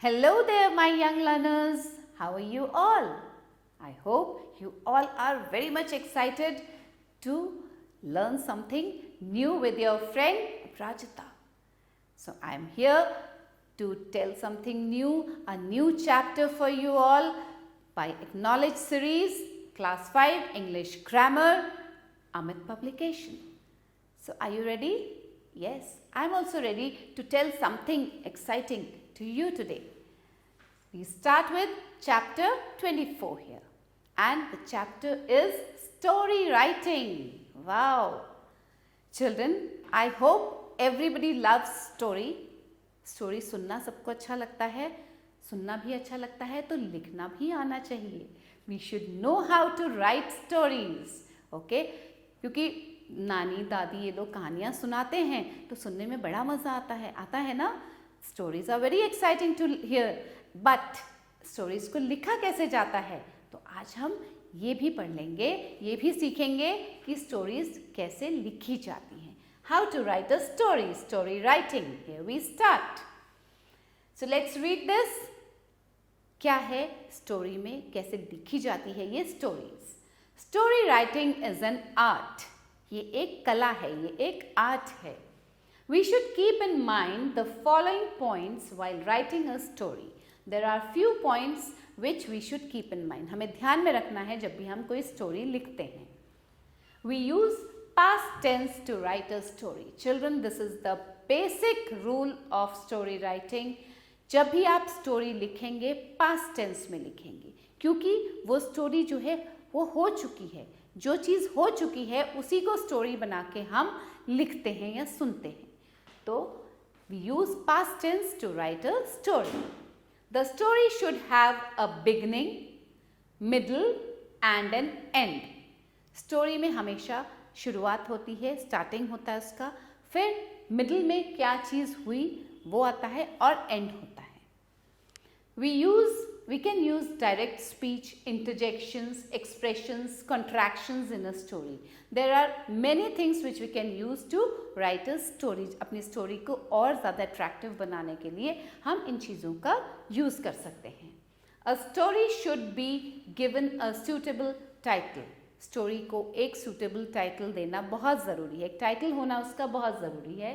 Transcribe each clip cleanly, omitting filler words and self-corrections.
Hello there, my young learners. How are you all? I hope you all are very much excited to learn something new with your friend Prajita. So I am here to tell something new, a new chapter for you all by Acknowledge series, Class 5 English Grammar, Amit Publication. So are you ready? Yes, I am also ready to tell something exciting to you today. We start with chapter 24 here, and the chapter is story writing. Wow! Children, I hope everybody loves story. Story सुनना सबको अच्छा लगता है, सुनना भी अच्छा लगता है तो लिखना भी आना चाहिए. We should know how to write stories. Okay? क्योंकि नानी दादी ये लोग कहानियाँ सुनाते हैं तो सुनने में बड़ा मज़ा आता है ना. Stories are very exciting to hear, but stories को लिखा कैसे जाता है तो आज हम ये भी पढ़ लेंगे, ये भी सीखेंगे कि स्टोरीज कैसे लिखी जाती हैं. How to write a story, story writing. Here we start. So let's read this. क्या है स्टोरी में, कैसे लिखी जाती है ये stories. Story writing is an art. ये एक कला है, ये एक आर्ट है. We should keep in mind the following points while writing a story. There are few points which we should keep in mind. हमें ध्यान में रखना है जब भी हम कोई स्टोरी लिखते हैं. We use past tense to write a story. Children, this is the basic rule of story writing. जब भी आप स्टोरी लिखेंगे past tense में लिखेंगे, क्योंकि वो स्टोरी जो है वो हो चुकी है. जो चीज़ हो चुकी है उसी को स्टोरी बना के हम लिखते हैं या सुनते हैं. तो we use past tense to write a story. The story should have a beginning, middle and an end. Story में हमेशा शुरुआत होती है, स्टार्टिंग होता है उसका, फिर मिडिल में क्या चीज़ हुई वो आता है और एंड होता है. We can use direct speech, interjections, expressions, contractions in a story. There are many things which we can use to write a story. अपनी स्टोरी को और ज़्यादा attractive बनाने के लिए हम इन चीज़ों का use कर सकते हैं. A story should be given a suitable title. Story को एक suitable title देना बहुत ज़रूरी है. एक title होना उसका बहुत ज़रूरी है.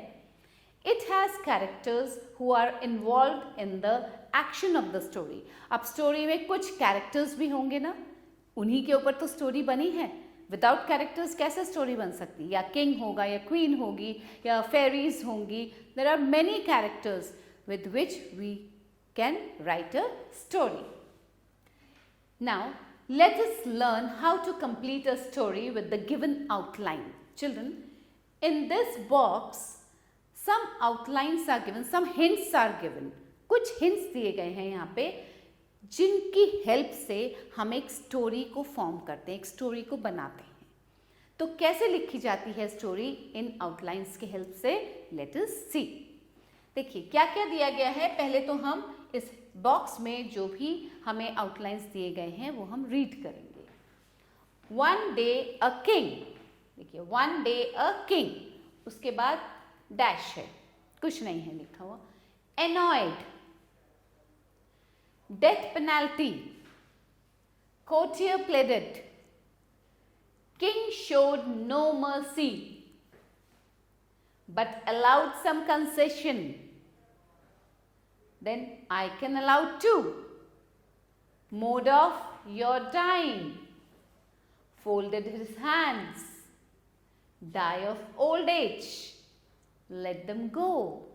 It has characters who are involved in the action of the story. अब स्टोरी में कुछ कैरेक्टर्स भी होंगे ना, उन्हीं के ऊपर तो स्टोरी बनी है. विदाउट कैरेक्टर्स कैसे स्टोरी बन सकती? या किंग होगा, या क्वीन होगी, या फेरीज होंगी. There are many characters with which we can write a story. Now let us learn how to complete a story with the given outline. Children, in this box some outlines are given, some hints are given. कुछ hints दिए गए हैं यहाँ पे जिनकी help से हम एक स्टोरी को फॉर्म करते हैं, एक स्टोरी को बनाते हैं. तो कैसे लिखी जाती है स्टोरी इन आउटलाइंस की हेल्प से? लेट अस सी. देखिए क्या क्या दिया गया है. पहले तो हम इस बॉक्स में जो भी हमें आउटलाइंस दिए गए हैं वो हम रीड करेंगे. One day a king. देखिए वन डे अ किंग, उसके बाद डैश है, कुछ नहीं है लिखा हुआ. Annoyed, death penalty, courtier pleaded, king showed no mercy but allowed some concession, then I can allow too, mode of your dying, folded his hands, die of old age, let them go.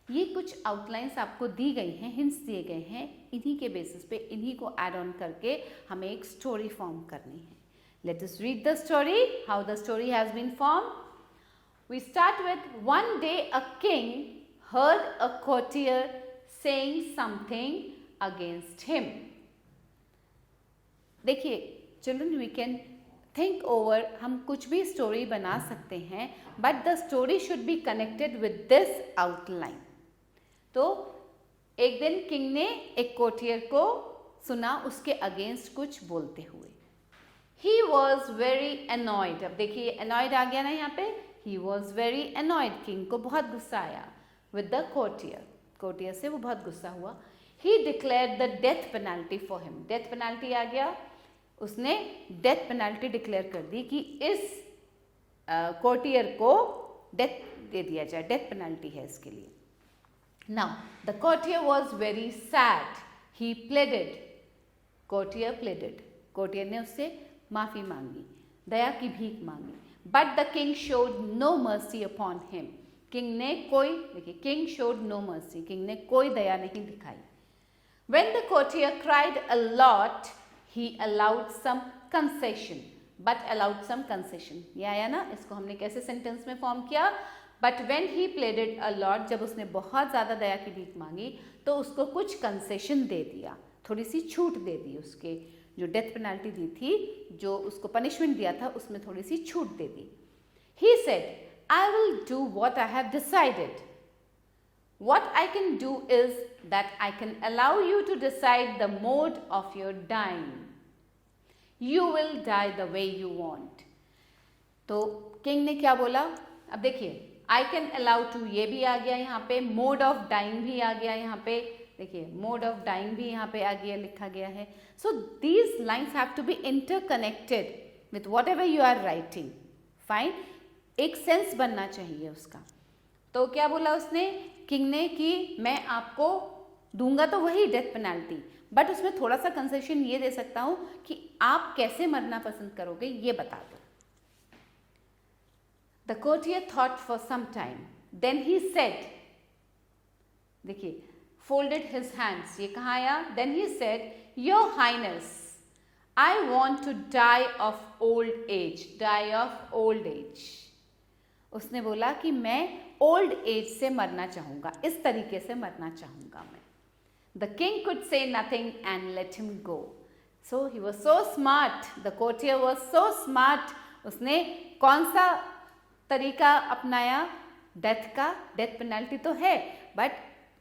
ये कुछ outlines आपको दी गई हैं, hints दिए गए हैं. इन्हीं के बेसिस पे इन्हीं को ऐड ऑन करके हमें एक स्टोरी फॉर्म करनी है. Let us read the story, how the story has been form. We start with one day a king heard a courtier saying something against him. देखिए children, we can think over, हम कुछ भी story बना सकते हैं, but the story should be connected with this outline. तो एक दिन किंग ने एक कोर्टियर को सुना उसके अगेंस्ट कुछ बोलते हुए. He was very annoyed. अब देखिए अनॉयड आ गया ना यहाँ पे. He was very annoyed, king को बहुत गुस्सा आया. With the courtier. कोर्टियर से, वो बहुत गुस्सा हुआ. He declared the death penalty for him. Death penalty आ गया, उसने डेथ पेनाल्टी डिक्लेयर कर दी कि इस कोर्टियर को डेथ दे दिया जाए, डेथ पेनाल्टी है इसके लिए. Now the courtier was very sad. He pleaded. Courtier pleaded. Courtier ने उससे माफी मांगी, दया की भीख मांगी. But the king showed no mercy upon him. King ने कोई, देखिए, king showed no mercy, king ने कोई दया नहीं दिखाई. When the courtier cried a lot, he allowed some concession. But allowed some concession. ये आया ना, इसको हमने कैसे सेंटेंस में फॉर्म किया? But when he pleaded a lot, जब उसने बहुत ज़्यादा दया की भीख मांगी तो उसको कुछ कंसेशन दे दिया, थोड़ी सी छूट दे दी. उसके जो डेथ पेनाल्टी दी थी, जो उसको पनिशमेंट दिया था, उसमें थोड़ी सी छूट दे दी. He said, I will do what I have decided. What I can do is that I can allow you to decide the mode of your dying. You will die the way you want. तो king ने क्या बोला? अब देखिए, I can allow to ये भी आ गया यहाँ पे, mode of dying भी आ गया यहाँ पे, देखिए mode of dying भी यहाँ पे आ गया, लिखा गया है. So these lines have to be interconnected with whatever you are writing. Fine? एक सेंस बनना चाहिए उसका. तो क्या बोला उसने, किंग ने, कि मैं आपको दूंगा तो वही डेथ पेनाल्टी, बट उसमें थोड़ा सा कंसेशन ये दे सकता हूं कि आप कैसे मरना पसंद करोगे ये बता दो. The courtier thought for some time, then he said, देखिए, फोल्डेड हिज हैंड्स, ये कहाँ आया? Then he said, your highness, I want to die of old age. Die of old age, उसने बोला कि मैं ओल्ड एज से मरना चाहूंगा, इस तरीके से मरना चाहूंगा मैं. The king could say nothing and let him go. So he was so smart, the courtier was so smart. उसने कौन सा तरीका अपनाया? डेथ का. डेथ पेनल्टी तो है, बट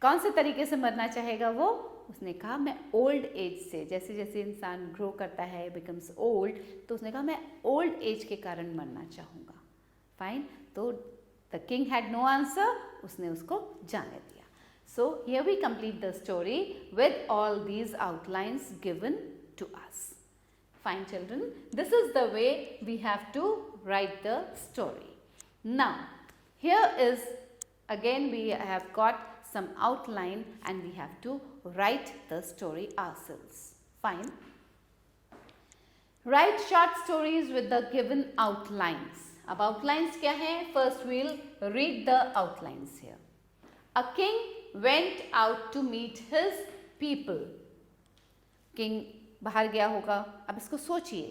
कौन से तरीके से मरना चाहेगा वो? उसने कहा मैं ओल्ड एज से, जैसे जैसे इंसान ग्रो करता है, बिकम्स ओल्ड, तो उसने कहा मैं ओल्ड एज के कारण मरना चाहूंगा. फाइन. तो the king had no answer, उसने उसको जाने दिया. So here we complete the story with all these outlines given to us. Fine children, this is the way we have to write the story. Now, here is again we have got some outline and we have to write the story ourselves. Fine. Write short stories with the given outlines. अब outlines क्या हैं? First we'll read the outlines here. A king went out to meet his people. King बाहर गया होगा. अब इसको सोचिए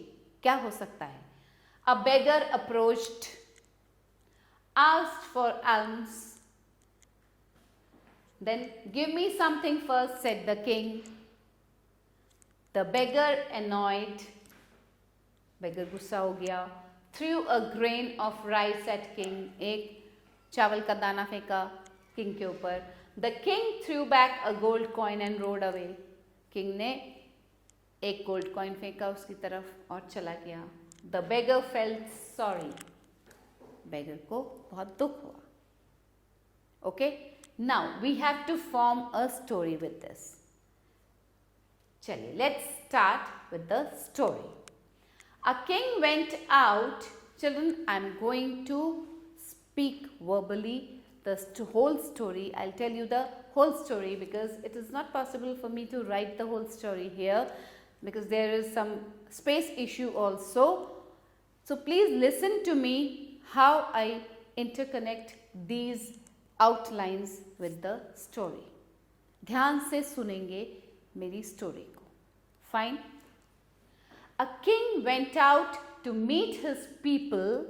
क्या हो सकता है. A beggar approached, asked for alms. Then give me something first, said the king. The beggar annoyed, beggar गुस्सा हो गया. Threw a grain of rice at king. एक चावल का दाना फेंका किंग के ऊपर. The king threw back a gold coin and rode away. King ने एक गोल्ड कॉइन फेंका उसकी तरफ और चला गया. The beggar felt sorry. बेगर को बहुत दुख हुआ. Okay? Now we have to form a story with this. चलिए, let's start with the story. A king went out. Children, I am going to speak verbally the whole story. I'll tell you the whole story because it is not possible for me to write the whole story here because there is some space issue also. So please listen to me how I interconnect these outlines with the story. ध्यान से सुनेंगे मेरी story को. Fine. A king went out to meet his people.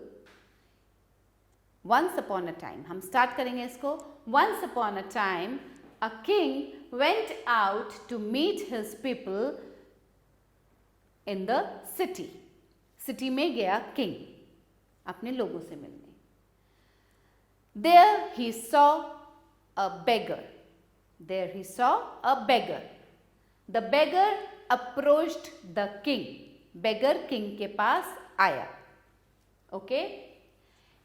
Once upon a time, हम start करेंगे इसको. Once upon a time, a king went out to meet his people in the city. City में गया king अपने लोगों से मिलने. There he saw a beggar. There he saw a beggar. The beggar approached the king. Beggar king के पास आया. Okay?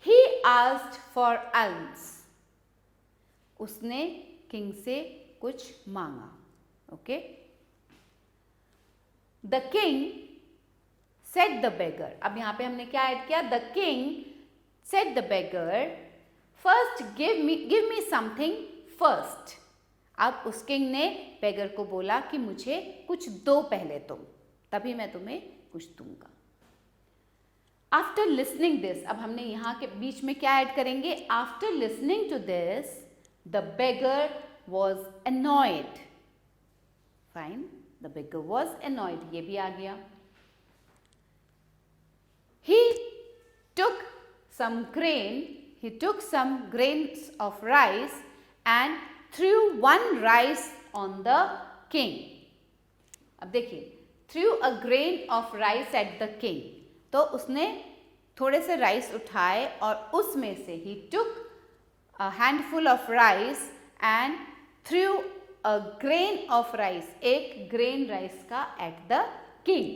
He asked for alms. उसने king से कुछ मांगा. Okay, the king said the beggar. अब यहाँ पे हमने क्या ऐड किया? The king said the beggar, first give me something first. अब उस किंग ने बेगर को बोला कि मुझे कुछ दो पहले तुम, तभी मैं तुम्हें कुछ दूंगा. आफ्टर लिसनिंग दिस, अब हमने यहाँ के बीच में क्या ऐड करेंगे? After listening to this the beggar was annoyed. Fine, the beggar was annoyed, ये भी आ गया. He took some grains of rice and threw one rice on the king. अब देखिए, threw a grain of rice at the king. तो उसने थोड़े से rice उठाए और उसमें से he took a handful of rice and threw a grain of rice, एक grain rice का at the king.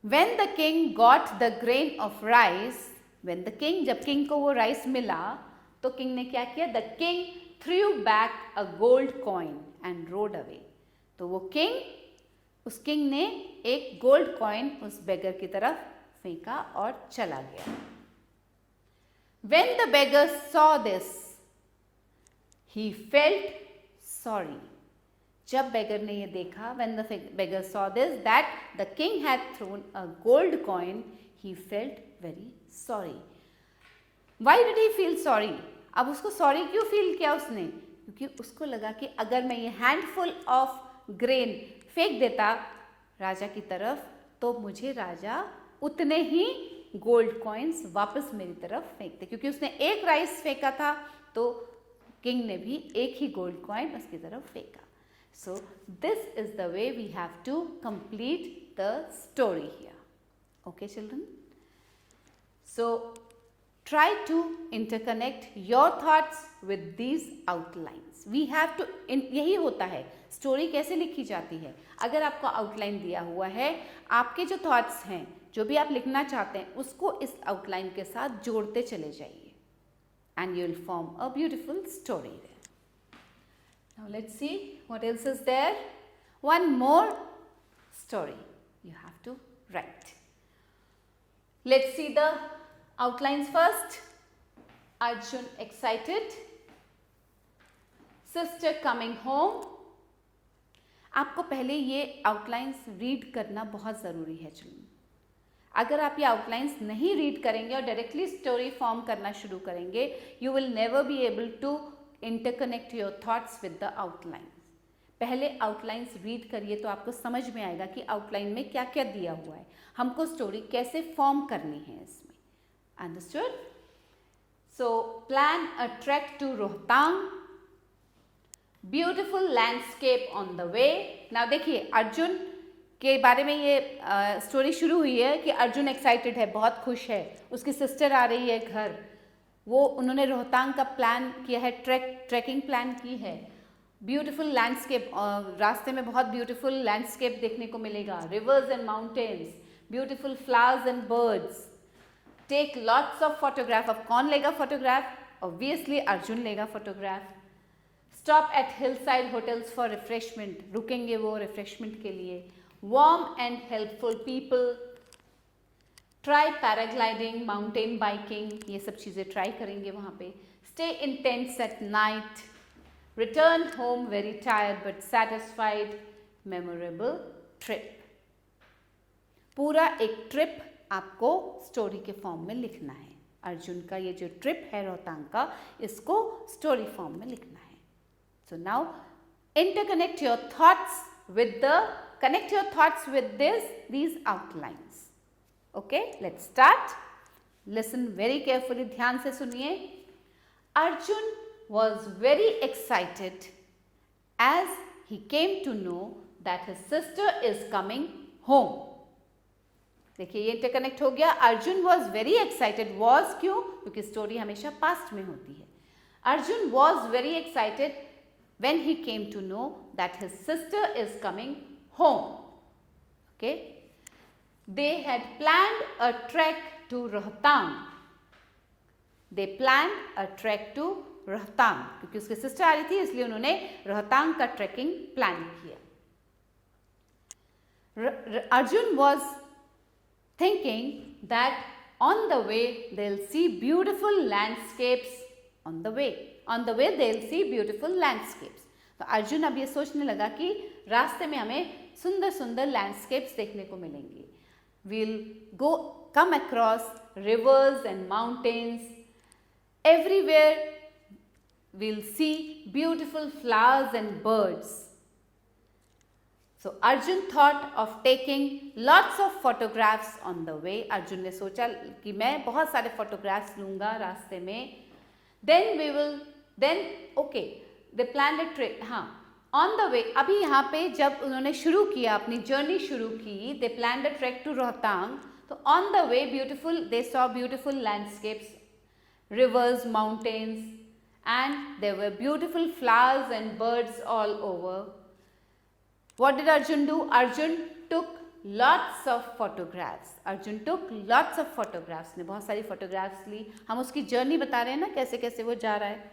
When the king got the grain of rice, when the king, जब king को वो राइस मिला तो king ने क्या किया? The king threw back a gold coin and rode away. तो वो king, उस किंग ने एक गोल्ड कॉइन उस बेगर की तरफ फेंका और चला गया. When the beggar saw this, he felt sorry. जब बेगर ने ये देखा, when the beggar saw this, that the king had thrown a gold coin, he felt very sorry. Why did he feel sorry? अब उसको सॉरी क्यों feel किया उसने? क्योंकि उसको लगा कि अगर मैं ये हैंडफुल ऑफ ग्रेन फेंक देता राजा की तरफ तो मुझे राजा उतने ही गोल्ड कॉइन्स वापस मेरी तरफ फेंकते, क्योंकि उसने एक राइस फेंका था तो किंग ने भी एक ही गोल्ड कॉइन उसकी तरफ फेंका. So this is the way we have to complete the story here. Okay, children? So try to interconnect your thoughts with these outlines. We have to, यही होता है स्टोरी कैसे लिखी जाती है. अगर आपको आउटलाइन दिया हुआ है, आपके जो थॉट्स हैं, जो भी आप लिखना चाहते हैं, उसको इस आउटलाइन के साथ जोड़ते चले जाइए and you will form a beautiful story there. Now let's see what else is there. One more story you have to write. Let's see the outlines first. Arjun excited. Sister coming home. आपको पहले ये outlines read करना बहुत ज़रूरी है चलिए. अगर आप ये आउटलाइंस नहीं रीड करेंगे और डायरेक्टली स्टोरी फॉर्म करना शुरू करेंगे, you will never be able to interconnect your thoughts with the outlines. पहले आउटलाइंस रीड करिए तो आपको समझ में आएगा कि आउटलाइन में क्या क्या दिया हुआ है, हमको स्टोरी कैसे फॉर्म करनी है इसमें. Understood? So plan a trek to Rohtang. Beautiful landscape on the way. Now देखिए, अर्जुन के बारे में ये स्टोरी शुरू हुई है कि अर्जुन एक्साइटेड है, बहुत खुश है, उसकी सिस्टर आ रही है घर, वो उन्होंने रोहतांग का प्लान किया है, ट्रैकिंग प्लान की है. ब्यूटीफुल लैंडस्केप, रास्ते में बहुत ब्यूटीफुल लैंडस्केप देखने को मिलेगा, rivers and mountains, beautiful flowers and birds. Take lots of photograph. अब कौन लेगा फोटोग्राफ? ऑब्वियसली अर्जुन लेगा photograph. Stop at hillside hotels for refreshment. रुकेंगे वो रिफ्रेशमेंट के लिए. Warm and helpful people. Try paragliding, mountain biking, ये सब चीज़ें ट्राई करेंगे वहाँ पे. Stay in tents at night. Return home very tired but satisfied. Memorable trip. पूरा एक ट्रिप आपको स्टोरी के फॉर्म में लिखना है. अर्जुन का ये जो ट्रिप है रोहतांग का, इसको स्टोरी फॉर्म में लिखना है. So now interconnect your thoughts with connect your thoughts with these outlines. Okay, let's start. Listen very carefully, ध्यान से सुनिए. Arjun was very excited as he came to know that his sister is coming home. देखिए ये interconnect हो गया. Arjun was very excited. Was क्यों? क्योंकि story हमेशा पास्ट में होती है. Arjun was very excited when he came to know that his sister is coming home. Okay, they had planned a trek to Rohtang. They planned a trek to Rohtang, क्योंकि उसकी sister आ रही थी इसलिए उन्होंने रोहतांग का ट्रैकिंग प्लान किया. Arjun was thinking that on the way they'll see beautiful landscapes. On the way they'll see beautiful landscapes. तो अर्जुन अब ये सोचने लगा कि रास्ते में हमें सुंदर सुंदर लैंडस्केप्स देखने को मिलेंगे. We'll come across rivers and mountains. Everywhere we'll see beautiful flowers and birds. So Arjun thought of taking lots of photographs on the way. Arjun ने सोचा कि मैं बहुत सारे photographs लूँगा रास्ते में. They planned a trip. हाँ, on the way, अभी यहाँ पे जब उन्होंने शुरू किया अपनी जर्नी शुरू की, they planned a trek to Rohtang. तो on the way they saw beautiful landscapes, rivers, mountains, and there were beautiful flowers and birds all over. What did Arjun do? Arjun took lots of photographs. ने बहुत सारी photographs ली. हम उसकी journey बता रहे हैं ना, कैसे कैसे वो जा रहा है.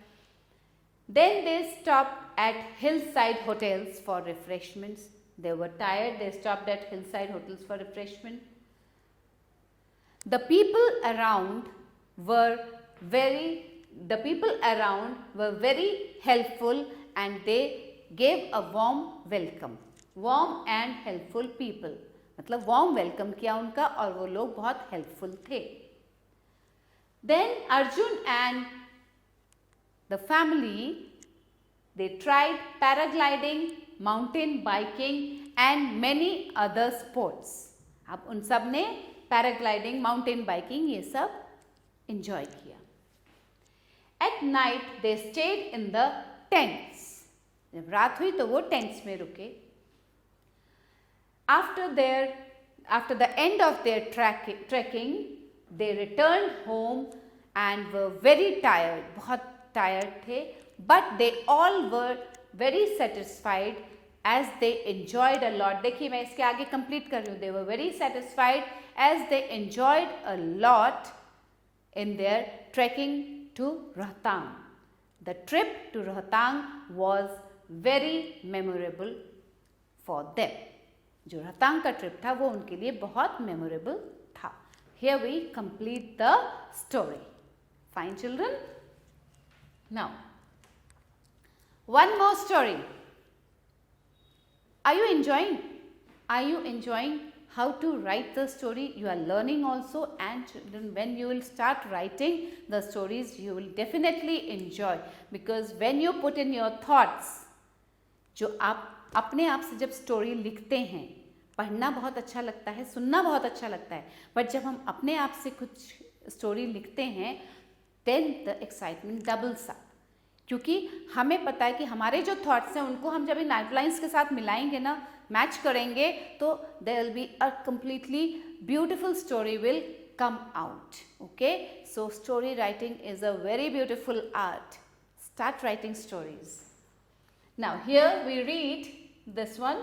Then they stopped at hillside hotels for refreshments. They were tired. They stopped at hillside hotels for refreshment. The people around were very helpful and they gave a warm welcome. Warm and helpful people. मतलब warm welcome किया उनका और वो लोग बहुत helpful थे. Then Arjun and the family, they tried paragliding, mountain biking and many other sports. अब उन सब ने paragliding, mountain biking ये सब enjoy किया. At night they stayed in the tents. जब रात हुई तो वो tents में रुके. After the end of their trekking, they returned home and were very tired. बहुत tired थे, but they all were very satisfied as they enjoyed a lot. देखिए मैं इसके आगे complete कर रही हूँ. They were very satisfied as they enjoyed a lot in their trekking to Rohtang. The trip to Rohtang was very memorable for them. जो रोहतांग का trip था वो उनके लिए बहुत मेमोरेबल था. Here we complete the story. Fine children? Now, one more story. Are you enjoying? Are you enjoying how to write the story? You are learning also, and children, when you will start writing the stories, you will definitely enjoy, because when you put in your thoughts, जो आप अपने आप से जब story लिखते हैं, पढ़ना बहुत अच्छा लगता है, सुनना बहुत अच्छा लगता है, बट जब हम अपने आप से कुछ स्टोरी लिखते हैं, then the excitement doubles up. क्योंकि हमें पता है कि हमारे जो थॉट्स हैं उनको हम जब इन आउटलाइंस के साथ मिलाएंगे ना, मैच करेंगे, तो there will be a completely beautiful story will come out. Okay, so story writing is a very beautiful art. Start writing stories. Now here we read this one.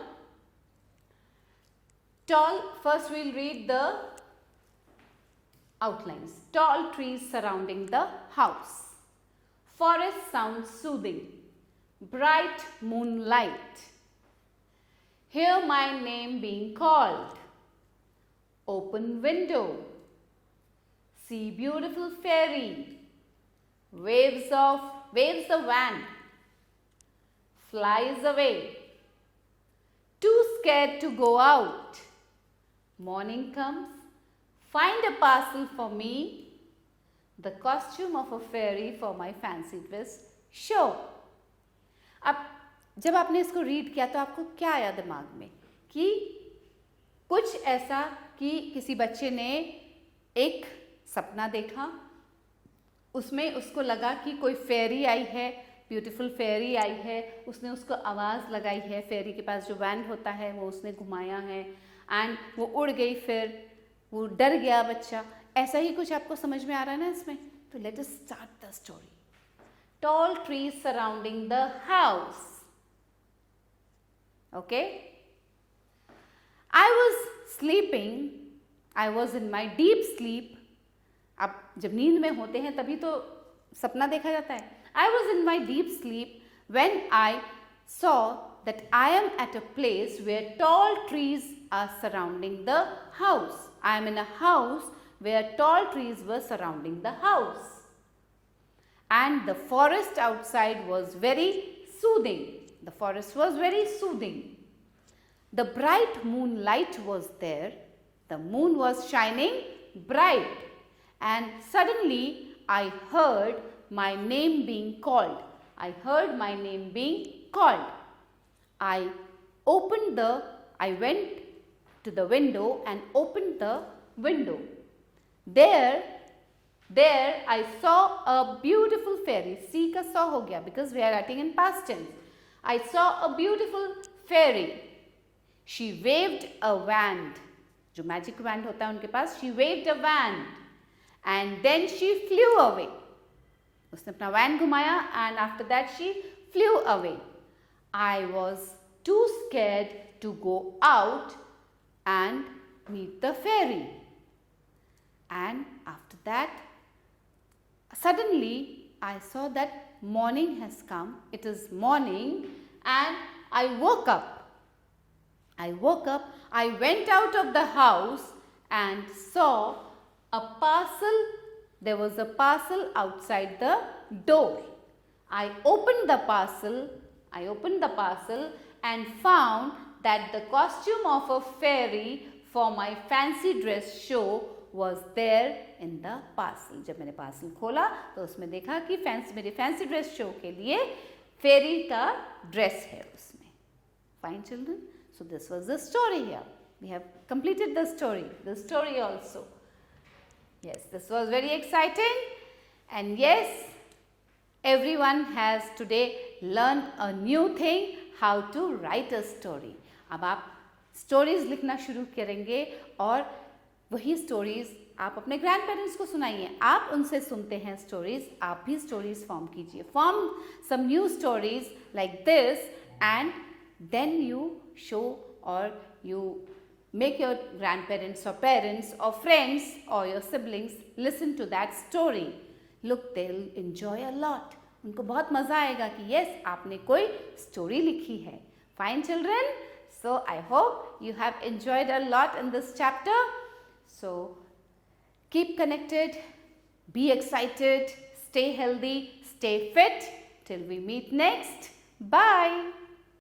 First we'll read the outlines. Tall trees surrounding the house. Forest sounds soothing. Bright moonlight. Hear my name being called. Open window. See beautiful fairy. Waves the van. Flies away. Too scared to go out. Morning comes. Find a parcel for me. The costume of a fairy for my fancy dress. Show. अब जब आपने इसको read किया तो आपको क्या आया दिमाग में कि कुछ ऐसा कि किसी बच्चे ने एक सपना देखा, उसमें उसको लगा कि कोई फेरी आई है, ब्यूटीफुल फेरी आई है, उसने उसको आवाज़ लगाई है, फेरी के पास जो वैन होता है वो उसने घुमाया है एंड वो उड़ गई, फिर वो डर गया बच्चा. ऐसा ही कुछ आपको समझ में आ रहा है ना इसमें? तो let us start the story. Tall trees surrounding the house. Okay? I was sleeping. I was in my deep sleep. अब जब नींद में होते हैं तभी तो सपना देखा जाता है. I was in my deep sleep when I saw that I am at a place where tall trees are surrounding the house. I am in a house where tall trees were surrounding the house. And the forest outside was very soothing. The forest was very soothing. The bright moonlight was there. The moon was shining bright. And suddenly I heard my name being called. I heard my name being called. I went to the window and opened the window. There I saw a beautiful fairy. See ka saw ho gaya because we are writing in past tense. I saw a beautiful fairy. She waved a wand. जो magic wand होता है उनके पास. She waved a wand and then she flew away. उसने अपना wand घुमाया and after that she flew away. I was too scared to go out and meet the fairy. And after that, suddenly I saw that morning has come. It is morning and I woke up. I went out of the house and saw a parcel. There was a parcel outside the door. I opened the parcel and found that the costume of a fairy for my fancy dress show was there in the parcel. जब मैंने parcel खोला तो उसमें देखा कि मेरे fancy dress show के लिए fairy का dress है उसमें. Fine children. So this was the story here. We have completed the story also. Yes, this was very exciting. And yes, everyone has today learned a new thing, how to write a story. अब आप stories लिखना शुरू करेंगे और वही stories आप अपने grandparents को सुनाइए. आप उनसे सुनते हैं stories, आप भी stories form कीजिए. Form some new stories like this and then you show or you make your grandparents or parents or friends or your siblings listen to that story. Look, they'll enjoy a lot. उनको बहुत मज़ा आएगा कि yes, आपने कोई story लिखी है. Fine children? So I hope you have enjoyed a lot in this chapter. So keep connected, be excited, stay healthy, stay fit till we meet next. Bye.